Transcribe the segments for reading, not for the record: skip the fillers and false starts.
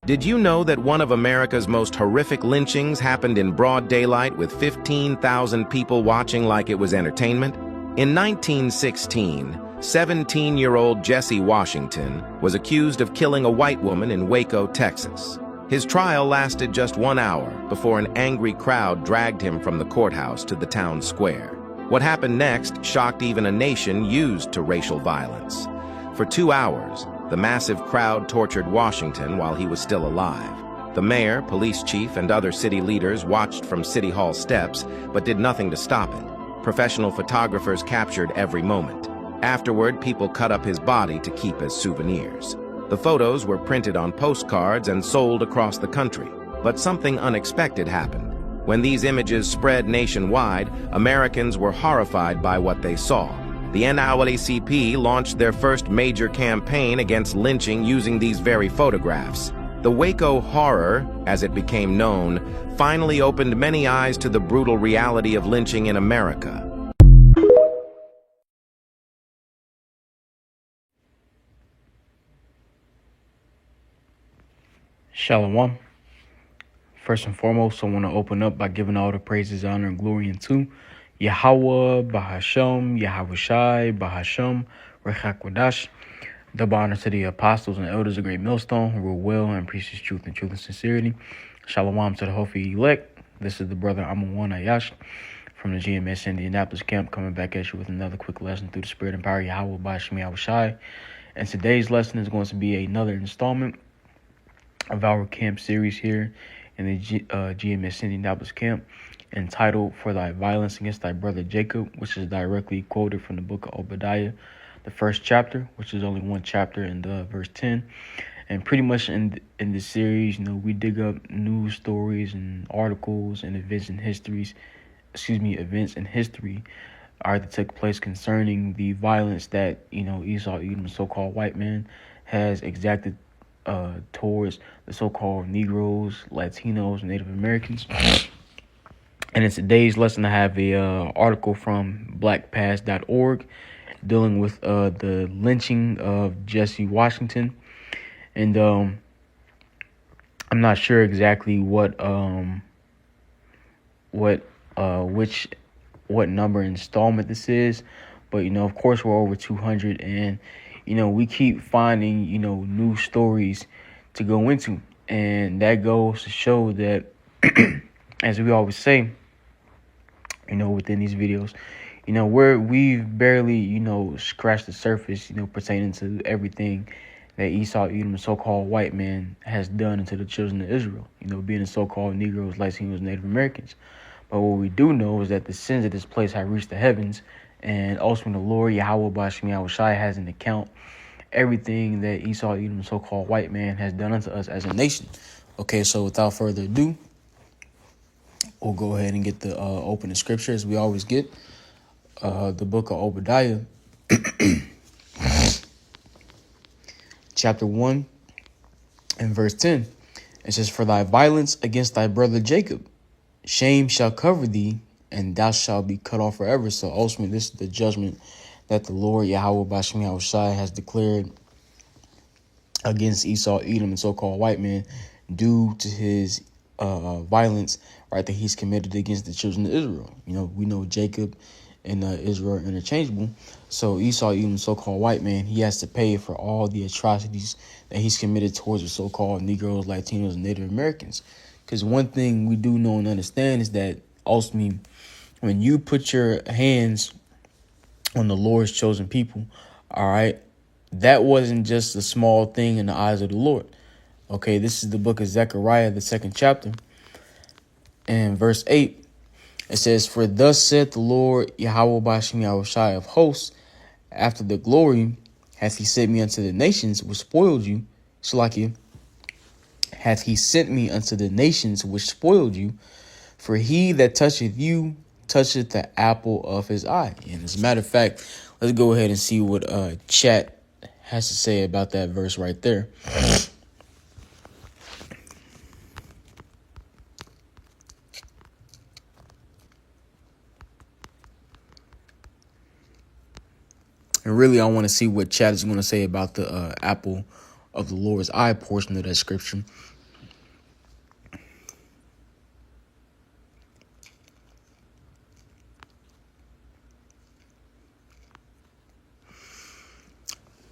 Did you know that one of America's most horrific lynchings happened in broad daylight with 15,000 people watching like it was entertainment? In 1916, 17-year-old Jesse Washington was accused of killing a white woman in Waco, Texas. His trial lasted just 1 hour before an angry crowd dragged him from the courthouse to the town square. What happened next shocked even a nation used to racial violence. For 2 hours, the massive crowd tortured Washington while he was still alive. The mayor, police chief, and other city leaders watched from City Hall steps, but did nothing to stop it. Professional photographers captured every moment. Afterward, people cut up his body to keep as souvenirs. The photos were printed on postcards and sold across the country. But something unexpected happened. When these images spread nationwide, Americans were horrified by what they saw. The NAACP launched their first major campaign against lynching using these very photographs. The Waco horror, as it became known, finally opened many eyes to the brutal reality of lynching in America. Shalom. First and foremost, I want to open up by giving all the praises, honor, and glory unto Yahweh, Bahashem, Yahweh Shai, Bahashem, Rechakwadash. Double honor to the apostles and elders of Great Millstone who rule well and preach his truth and sincerity. Shalom to the Hofi elect. This is the brother Amun Ayash from the GMS Indianapolis camp, coming back at you with another quick lesson through the spirit and power of Yahweh, Bahashem, Yahweh Shai. And today's lesson is going to be another installment of our camp series here in the GMS Indianapolis camp, entitled "For Thy Violence Against Thy Brother Jacob," which is directly quoted from the book of Obadiah, the first chapter, which is only one chapter, in verse 10. And pretty much in this series, we dig up news stories and articles and events in history that took place concerning the violence that Esau, Edom, the so-called white man, has exacted towards the so-called Negroes, Latinos, and Native Americans. And in today's lesson, I have a article from blackpast.org dealing with the lynching of Jesse Washington. And I'm not sure exactly what number installment this is, but of course we're over 200, and we keep finding new stories to go into, and that goes to show that as we always say within these videos, we've barely scratched the surface pertaining to everything that Esau, Edom, the so-called white man, has done to the children of Israel, being the so-called Negroes, Latinos, Native Americans. But what we do know is that the sins of this place have reached the heavens, and also the Lord Yahweh Bashim Yahweh Shai has an account everything that Esau, Edom, the so-called white man, has done unto us as a nation. Okay, so without further ado, we'll go ahead and get the opening scripture as we always get. The book of Obadiah, chapter 1 and verse 10. It says, "For thy violence against thy brother Jacob, shame shall cover thee, and thou shalt be cut off forever." So ultimately, this is the judgment that the Lord Yahweh Bashim Yahweh Shai has declared against Esau, Edom, and so-called white man due to his violence, right, that he's committed against the children of Israel. We know Jacob and Israel are interchangeable. So Esau, Edom, so-called white man, he has to pay for all the atrocities that he's committed towards the so-called Negroes, Latinos, and Native Americans. Because one thing we do know and understand is that ultimately, when you put your hands on the Lord's chosen people, all right, that wasn't just a small thing in the eyes of the Lord. Okay, this is the book of Zechariah, the second chapter, and verse 8. It says, "For thus saith the Lord Yahweh Bashim Yahweh Shai of hosts, after the glory hath he sent me unto the nations which spoiled you, Salakia, hath he sent me unto the nations which spoiled you, for he that toucheth you toucheth the apple of his eye." And as a matter of fact, let's go ahead and see what chat has to say about that verse right there. And really, I want to see what chat is going to say about the apple of the Lord's eye portion of that scripture.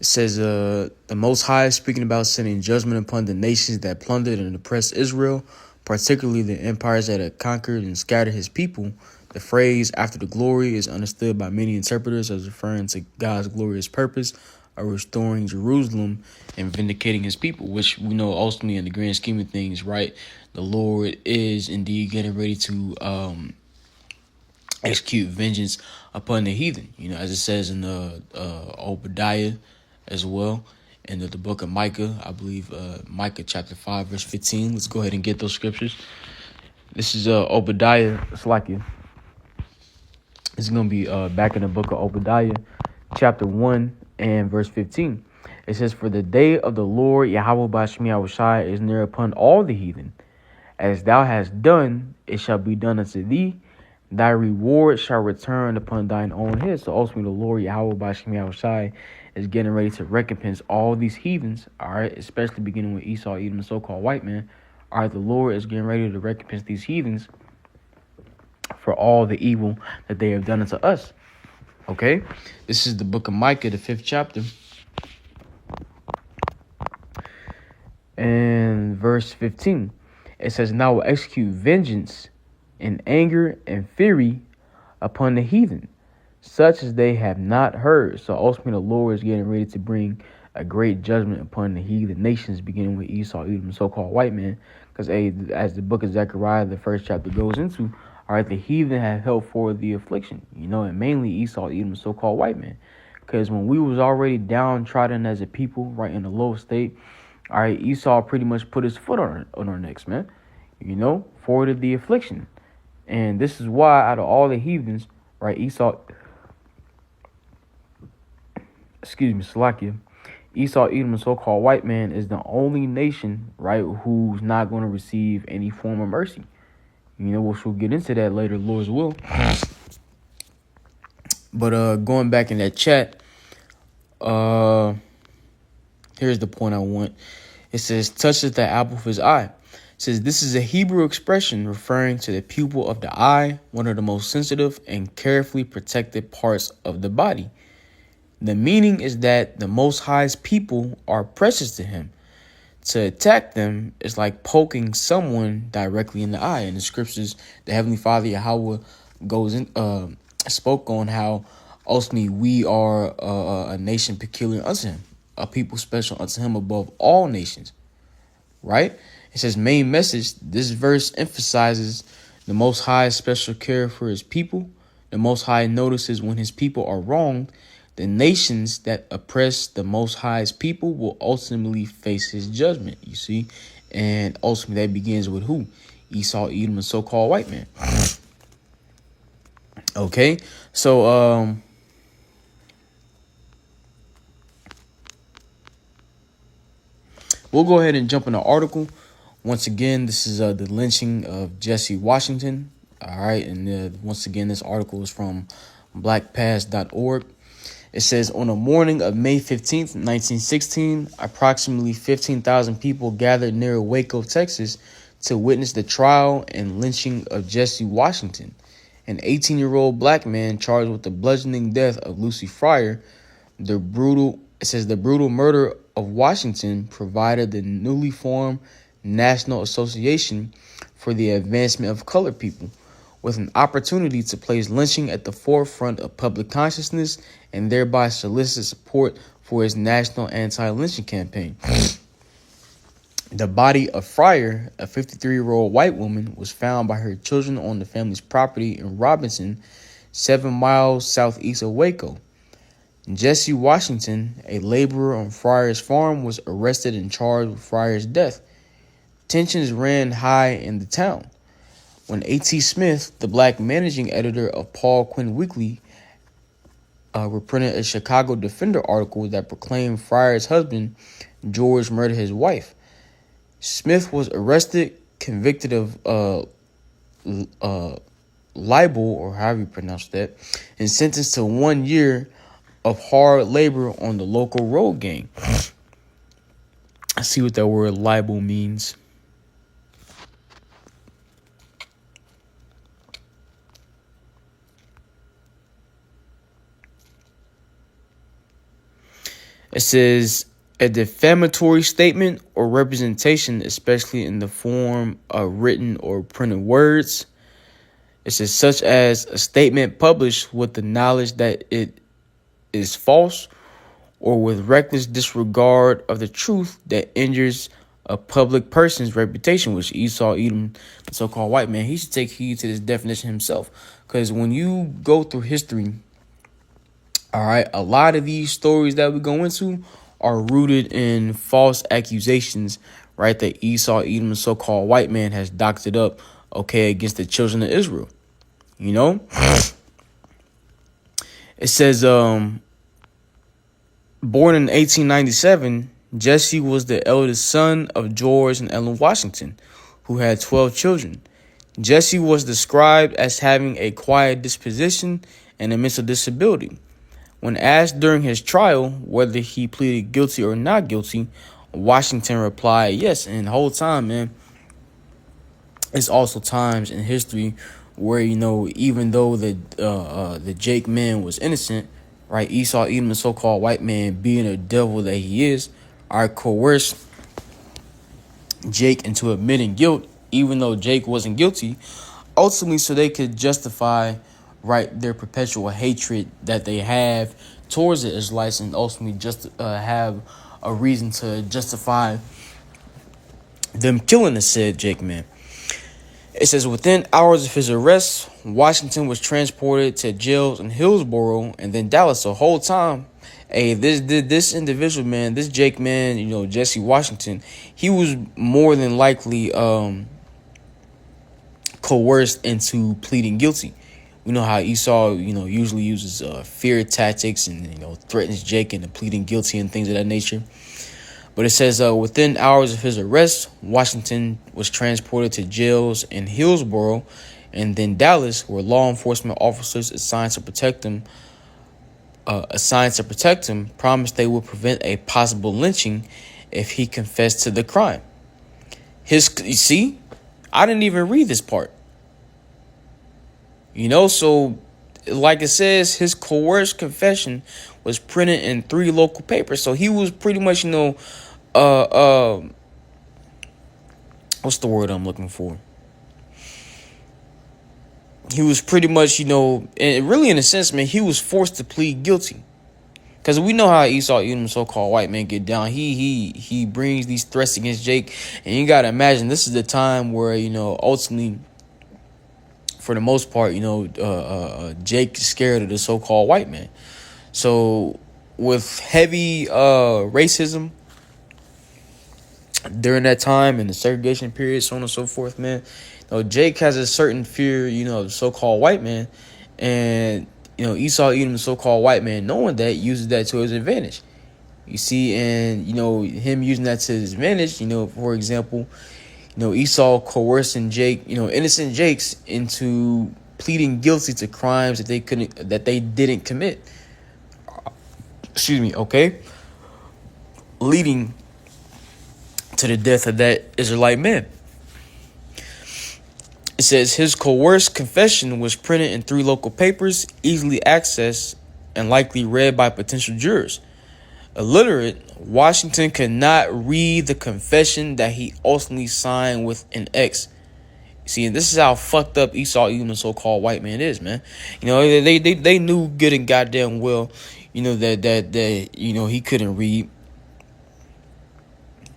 It says, the Most High is speaking about sending judgment upon the nations that plundered and oppressed Israel, particularly the empires that had conquered and scattered his people. The phrase "after the glory" is understood by many interpreters as referring to God's glorious purpose of restoring Jerusalem and vindicating his people, which we know ultimately in the grand scheme of things, right? The Lord is indeed getting ready to execute vengeance upon the heathen, as it says in Obadiah as well, and the book of Micah, I believe, Micah chapter 5, verse 15. Let's go ahead and get those scriptures. This is Obadiah, Slakia. This is going to be back in the book of Obadiah, chapter 1 and verse 15. It says, "For the day of the Lord Yahweh Bashmi Yahushai is near upon all the heathen. As thou hast done, it shall be done unto thee. Thy reward shall return upon thine own head." So ultimately, the Lord Yahweh Bashmi Yahushai is getting ready to recompense all these heathens, all right, especially beginning with Esau, Edom, the so-called white man. All right, the Lord is getting ready to recompense these heathens for all the evil that they have done unto us. Okay, this is the book of Micah, the 5th chapter, and verse 15. It says, "Now I will execute vengeance in anger and fury upon the heathen, such as they have not heard." So ultimately, the Lord is getting ready to bring a great judgment upon the heathen nations, beginning with Esau, Edom, so-called white man. Because as the book of Zechariah, the 1st chapter, goes into, all right, the heathen have helped for the affliction, and mainly Esau, Edom, so-called white man. Because when we was already downtrodden as a people, right, in a low state, all right, Esau pretty much put his foot on our necks, man, forwarded the affliction. And this is why out of all the heathens, right, Salakia, Esau, Edom, and so-called white man is the only nation, right, who's not going to receive any form of mercy. We'll get into that later, Lord's will. But going back in that chat, here's the point I want. It says, "touches the apple of his eye." It says this is a Hebrew expression referring to the pupil of the eye, one of the most sensitive and carefully protected parts of the body. The meaning is that the Most High's people are precious to him. To attack them is like poking someone directly in the eye. In the scriptures, the Heavenly Father Yahweh spoke on how ultimately we are a nation peculiar unto him, a people special unto him above all nations. Right? It says main message. This verse emphasizes the Most High's special care for his people. The Most High notices when his people are wronged. The nations that oppress the Most High's people will ultimately face his judgment, you see. And ultimately that begins with who? Esau, Edom, and so-called white man. Okay, so we'll go ahead and jump in the article. Once again, this is the lynching of Jesse Washington. All right, and once again, this article is from blackpast.org. It says, on the morning of May 15th, 1916, approximately 15,000 people gathered near Waco, Texas, to witness the trial and lynching of Jesse Washington, an 18-year-old black man charged with the bludgeoning death of Lucy Fryer. The brutal murder of Washington provided the newly formed National Association for the Advancement of Colored People with an opportunity to place lynching at the forefront of public consciousness and thereby solicit support for its national anti-lynching campaign. The body of Fryer, a 53-year-old white woman, was found by her children on the family's property in Robinson, 7 miles southeast of Waco. Jesse Washington, a laborer on Fryer's farm, was arrested and charged with Fryer's death. Tensions ran high in the town when A.T. Smith, the black managing editor of Paul Quinn Weekly, reprinted a Chicago Defender article that proclaimed Fryer's husband, George, murdered his wife. Smith was arrested, convicted of libel, or however you pronounce that, and sentenced to 1 year of hard labor on the local road gang. I see what that word libel means. It says a defamatory statement or representation, especially in the form of written or printed words. It says such as a statement published with the knowledge that it is false or with reckless disregard of the truth that injures a public person's reputation, which Esau, Edom, the so-called white man, he should take heed to this definition himself. Because when you go through history, all right, a lot of these stories that we go into are rooted in false accusations, right, that Esau, Edom, the so-called white man, has doctored up, okay, against the children of Israel. You know? It says, born in 1897, Jesse was the eldest son of George and Ellen Washington, who had 12 children. Jesse was described as having a quiet disposition and a mental disability. When asked during his trial whether he pleaded guilty or not guilty, Washington replied yes. And the whole time, man, it's also times in history where, you know, even though the Jake man was innocent, right, Esau, Edom, the so-called white man, being a devil that he is, are coerced Jake into admitting guilt, even though Jake wasn't guilty, ultimately so they could justify, right, their perpetual hatred that they have towards the Israelites, and ultimately just have a reason to justify them killing the said Jake man. It says within hours of his arrest, Washington was transported to jails in Hillsborough and then Dallas. The whole time, hey, this individual, man, this Jake man, you know, Jesse Washington, he was more than likely coerced into pleading guilty. We know how Esau, you know, usually uses fear tactics and, you know, threatens Jake into pleading guilty and things of that nature. But it says within hours of his arrest, Washington was transported to jails in Hillsborough and then Dallas, where law enforcement officers assigned to protect him promised they would prevent a possible lynching if he confessed to the crime. You see, I didn't even read this part. You know, so like it says, his coerced confession was printed in 3 local papers. So he was pretty much, you know, what's the word I'm looking for? He was pretty much, you know, and really in a sense, man, he was forced to plead guilty. Because we know how Esau, Edom, so-called white man, get down. He brings these threats against Jake. And you got to imagine this is the time where, you know, ultimately, for the most part, you know, Jake is scared of the so-called white man. So with heavy racism during that time and the segregation period, so on and so forth, man, you know, Jake has a certain fear, you know, of the so-called white man. And, you know, Esau, Edom, the so-called white man, knowing that, uses that to his advantage. You see, and, you know, him using that to his advantage, you know, for example, you know, Esau coercing Jake, you know, innocent Jakes into pleading guilty to crimes that they didn't commit. Excuse me, okay? Leading to the death of that Israelite man. It says his coerced confession was printed in 3 local papers, easily accessed and likely read by potential jurors. Illiterate, Washington could not read the confession that he ultimately signed with an X. See, and this is how fucked up Esau, even the so-called white man, is, man. You know, they knew good and goddamn well, you know, that you know, he couldn't read.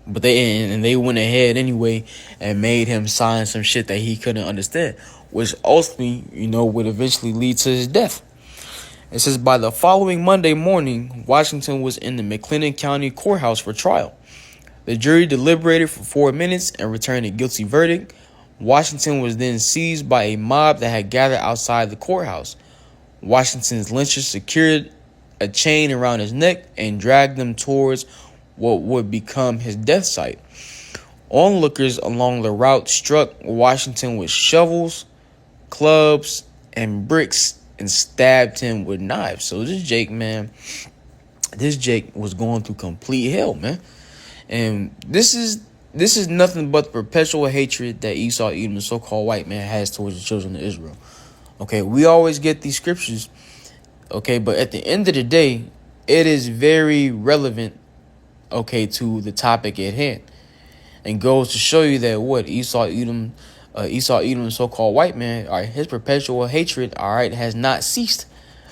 But they went ahead anyway and made him sign some shit that he couldn't understand, which ultimately, you know, would eventually lead to his death. It says by the following Monday morning, Washington was in the McLennan County Courthouse for trial. The jury deliberated for 4 minutes and returned a guilty verdict. Washington was then seized by a mob that had gathered outside the courthouse. Washington's lynchers secured a chain around his neck and dragged him towards what would become his death site. Onlookers along the route struck Washington with shovels, clubs, and bricks and stabbed him with knives. So this Jake, man, was going through complete hell, man. And this is nothing but the perpetual hatred that Esau, Edom, the so-called white man, has towards the children of Israel. Okay, we always get these scriptures, okay, but at the end of the day, it is very relevant, okay, to the topic at hand, and goes to show you that what Esau Edom, so-called white man, all right, his perpetual hatred, all right, has not ceased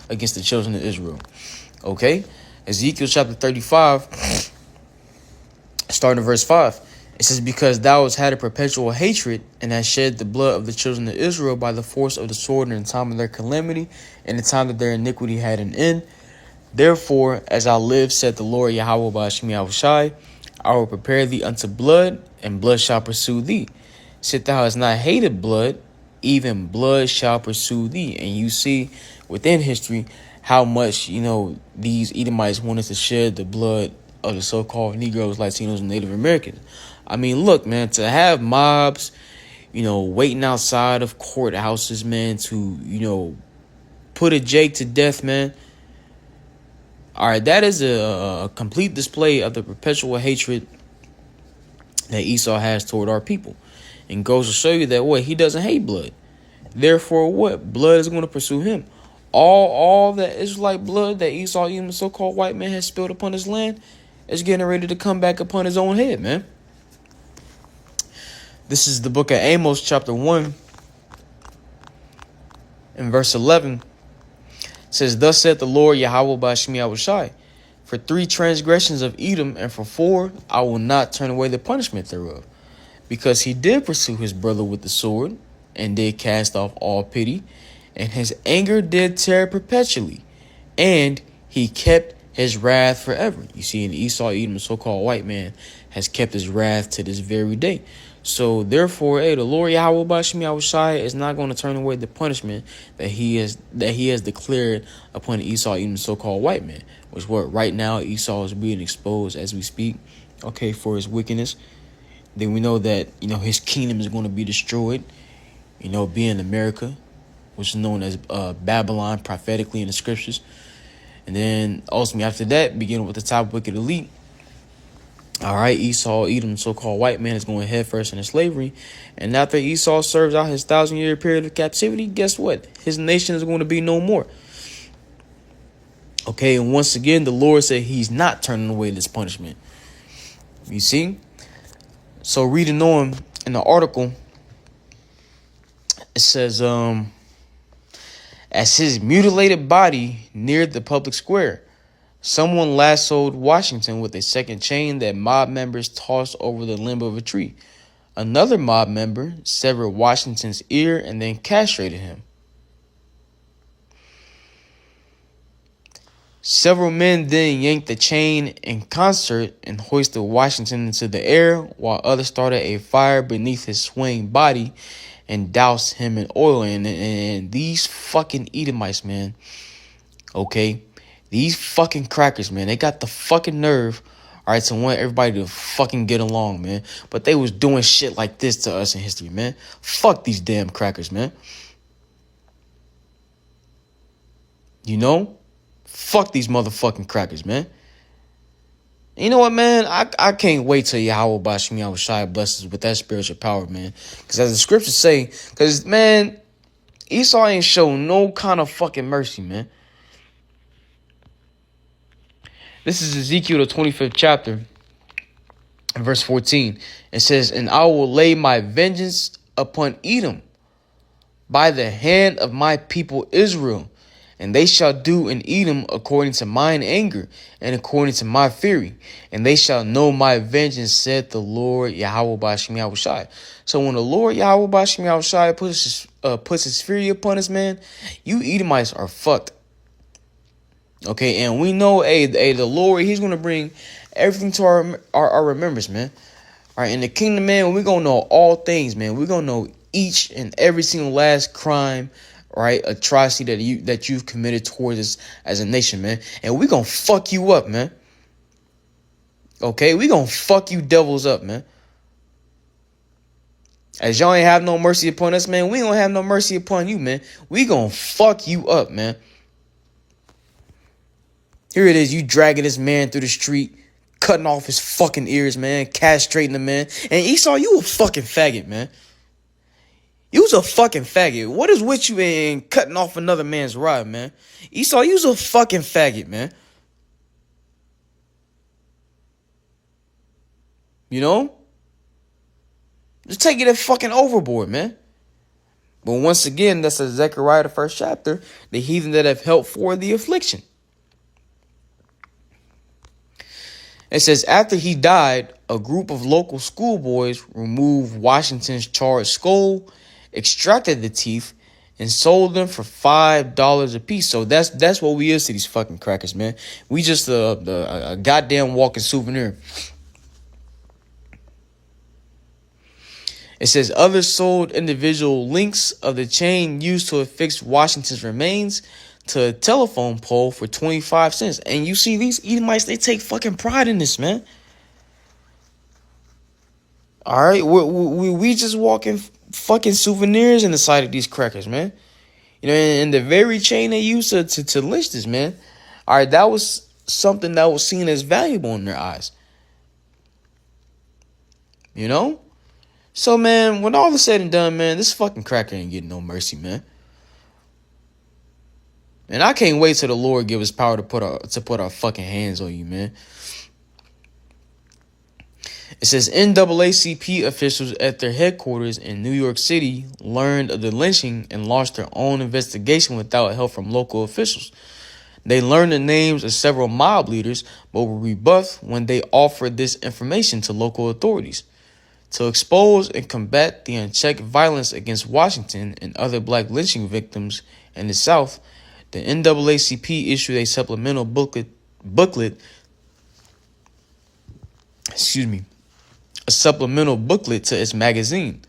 against the children of Israel. Okay, Ezekiel chapter 35, starting at verse 5. It says, because thou hast had a perpetual hatred, and hast shed the blood of the children of Israel by the force of the sword in the time of their calamity, and the time that their iniquity had an end. Therefore, as I live, said the Lord Yahweh Ba'ashmi Yahushai, I will prepare thee unto blood, and blood shall pursue thee. Sit thou hast not hated blood, even blood shall pursue thee. And you see within history how much, these Edomites wanted to shed the blood of the so-called Negroes, Latinos, and Native Americans. I mean, look, man, to have mobs, waiting outside of courthouses, man, to, put a Jake to death, man. All right, that is a complete display of the perpetual hatred that Esau has toward our people. And goes to show you that what? He doesn't hate blood. Therefore, what? Blood is going to pursue him. All that Israelite blood that Esau, even the so-called white man, has spilled upon his land is getting ready to come back upon his own head, man. This is the book of Amos, chapter 1, and verse 11. It says, thus saith the Lord Yahweh Ba'ashmi Yahushai, for 3 transgressions of Edom, and for 4, I will not turn away the punishment thereof. Because he did pursue his brother with the sword, and did cast off all pity, and his anger did tear perpetually, and he kept his wrath forever. You see, in Esau, Edom, the so-called white man, has kept his wrath to this very day. So, therefore, the Lord Yahweh Ba'ashmi Yahushai is not going to turn away the punishment that he has declared upon Esau, Edom, the so-called white man. Which what right now Esau is being exposed as we speak, okay, for his wickedness. Then we know that, his kingdom is going to be destroyed, being America, which is known as Babylon prophetically in the scriptures. And then ultimately after that, beginning with the top wicked elite, all right, Esau, Edom, so-called white man, is going headfirst into slavery. And after Esau serves out his 1,000-year period of captivity, guess what? His nation is going to be no more. Okay, and once again, the Lord said he's not turning away this punishment. You see? So reading on in the article, it says, as his mutilated body neared the public square, someone lassoed Washington with a second chain that mob members tossed over the limb of a tree. Another mob member severed Washington's ear and then castrated him. Several men then yanked the chain in concert and hoisted Washington into the air, while others started a fire beneath his swaying body and doused him in oil. And these fucking Edomites, man, okay, these fucking crackers, man, they got the fucking nerve, all right, to want everybody to fucking get along, man. But they was doing shit like this to us in history, man. Fuck these damn crackers, man. Fuck these motherfucking crackers, man. You know what, man? I can't wait till Yahweh Ba'ashmi Yahushai blesses with that spiritual power, man. Because as the scriptures say, because, man, Esau ain't shown no kind of fucking mercy, man. This is Ezekiel, the 25th chapter, verse 14. It says, and I will lay my vengeance upon Edom by the hand of my people Israel. And they shall do in Edom according to mine anger and according to my fury. And they shall know my vengeance, said the Lord Yahweh Ba'ashmi Yahushai. So when the Lord Yahweh Ba'ashmi Yahushai puts his fury upon us, man, you Edomites are fucked. Okay, and we know, the Lord, he's going to bring everything to our remembrance, man. All right, in the kingdom, man, we're going to know all things, man. We're going to know each and every single last crime, right, atrocity that you've committed towards us as a nation, man. And we're going to fuck you up, man. Okay, we're going to fuck you devils up, man. As y'all ain't have no mercy upon us, man, we don't have no mercy upon you, man. We going to fuck you up, man. Here it is, you dragging this man through the street, cutting off his fucking ears, man, castrating the man. And Esau, you a fucking faggot, man. You's a fucking faggot. What is with you in cutting off another man's rod, man? Esau, you's a fucking faggot, man. You know? Just take it fucking overboard, man. But once again, that's a Zechariah, the first chapter, the heathen that have helped for the affliction. It says, after he died, a group of local schoolboys removed Washington's charred skull, extracted the teeth, and sold them for $5 a piece. So that's what we is to these fucking crackers, man. We just a goddamn walking souvenir. It says others sold individual links of the chain used to affix Washington's remains to a telephone pole for 25 cents. And you see, these Edomites, they take fucking pride in this, man. All right, we just walking fucking souvenirs in the sight of these crackers, man. You know, and the very chain they used to lynch this, man. All right, that was something that was seen as valuable in their eyes. You know? So, man, when all is said and done, man, this fucking cracker ain't getting no mercy, man. And I can't wait till the Lord give us power to put our fucking hands on you, man. It says NAACP officials at their headquarters in New York City learned of the lynching and launched their own investigation without help from local officials. They learned the names of several mob leaders, but were rebuffed when they offered this information to local authorities. To expose and combat the unchecked violence against Washington and other black lynching victims in the South, the NAACP issued a supplemental booklet to its magazine,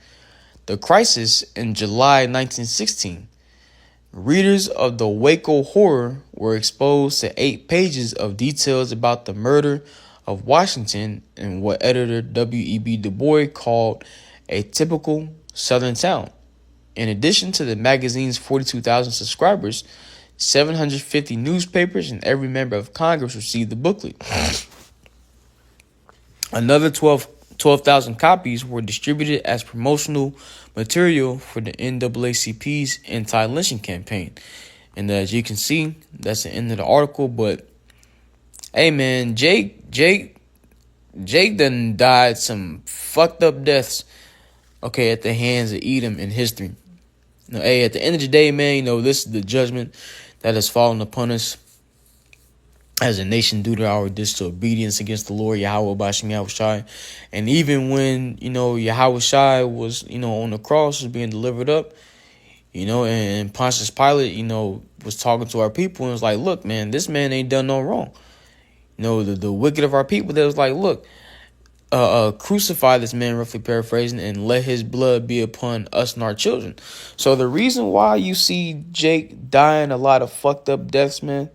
The Crisis, in July 1916. Readers of the Waco Horror were exposed to 8 pages of details about the murder of Washington in what editor W.E.B. Du Bois called a typical Southern town. In addition to the magazine's 42,000 subscribers, 750 newspapers and every member of Congress received the booklet. Another 12,000 copies were distributed as promotional material for the NAACP's anti-lynching campaign. And as you can see, that's the end of the article. But hey, man, Jake done died some fucked up deaths, okay, at the hands of Edom in history. You know, hey, at the end of the day, man, you know, this is the judgment that has fallen upon us as a nation due to our disobedience against the Lord Yahweh Bashim Yahushai. And even when, you know, Yahushai was, you know, on the cross, was being delivered up, you know, and Pontius Pilate, you know, was talking to our people and was like, look, man, this man ain't done no wrong. You know, the wicked of our people, that was like, look, crucify this man, roughly paraphrasing, and let his blood be upon us and our children. So the reason why you see Jake dying a lot of fucked up deaths, man,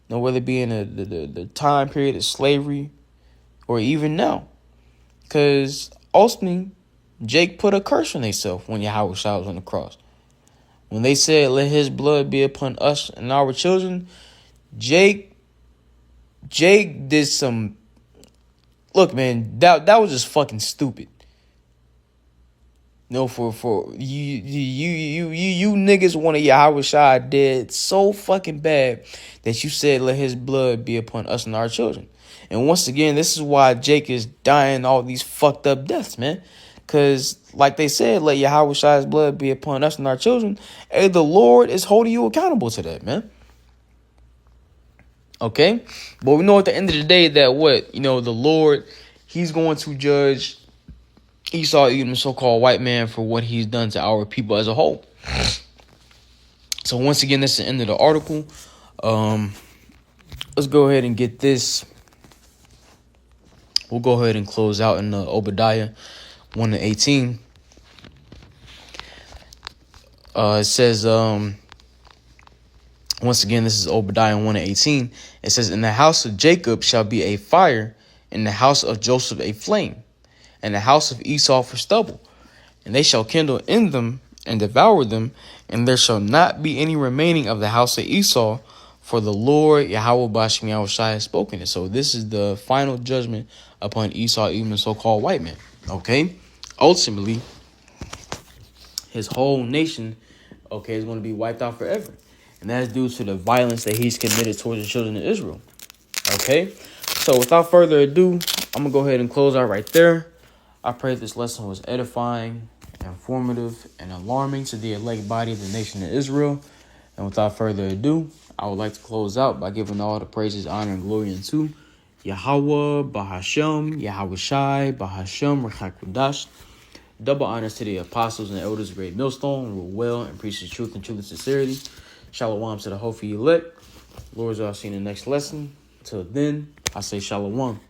you know, whether it be in the time period of slavery or even now, because ultimately Jake put a curse on himself when Yahweh was on the cross. When they said, let his blood be upon us and our children, Jake did some. Look, man, that was just fucking stupid. You know, for you niggas wanted Yahweh dead so fucking bad that you said let his blood be upon us and our children. And once again, this is why Jake is dying all these fucked up deaths, man. Because, like they said, let Yahweh's blood be upon us and our children. Hey, the Lord is holding you accountable to that, man. Okay? But we know at the end of the day that what? You know, the Lord, he's going to judge Esau, even the so-called white man, for what he's done to our people as a whole. So once again, that's the end of the article. Let's go ahead and get this. We'll go ahead and close out in Obadiah 1:18. It says, once again, this is Obadiah 1:18. It says, in the house of Jacob shall be a fire, in the house of Joseph a flame, and the house of Esau for stubble. And they shall kindle in them and devour them, and there shall not be any remaining of the house of Esau, for the Lord Yahweh Bashim Yahushai has spoken it. So this is the final judgment upon Esau, even the so-called white man. Okay? Ultimately, his whole nation, okay, is going to be wiped out forever. And that is due to the violence that he's committed towards the children of Israel. Okay? So without further ado, I'm going to go ahead and close out right there. I pray this lesson was edifying, informative, and alarming to the elect body of the nation of Israel. And without further ado, I would like to close out by giving all the praises, honor, and glory unto Yahweh, Bahashem, Yahweh Shai, Bahashem, Rechakudash. Double honors to the apostles and the elders of Great Millstone, who rule well and preach the truth and sincerity. Shalom to the Hofi elect. Lord's, I'll see you in the next lesson. Till then, I say shalom.